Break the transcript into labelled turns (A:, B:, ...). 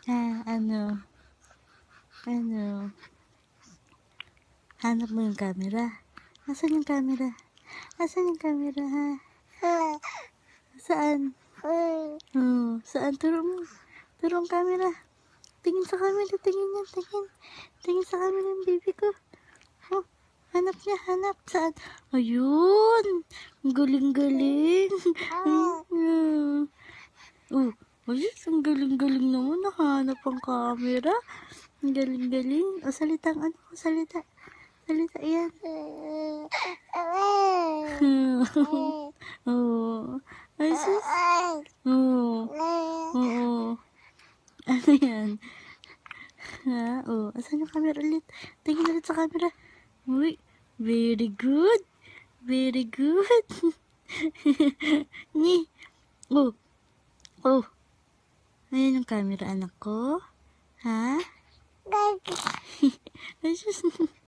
A: Ano? Ano? Hanap mo yung camera. Asan yung camera? Asan yung camera, ha? Saan? Saan? Turo mo. Turo ang camera. Tingin sa camera. Tingin yan. Tingin. Tingin sa camera yung baby ko. Oh, hanap niya. Hanap. Saan? Ayun. Ang galing-galing. Oh, ayos. Ang galing-galing naman. Nahanap ang camera. Ang galing-galing. O, salita ang ano. Salita. Salita yan. Oh. Ay, sus. Oh. Oo. Ano yan? Ha? Oh. Asan yung camera ulit? Tingin ulit sa camera. Uy. Very good. Very good. Ni. Oh. Oh. Ayan yung camera, anak ko. Ha? Ay, sus.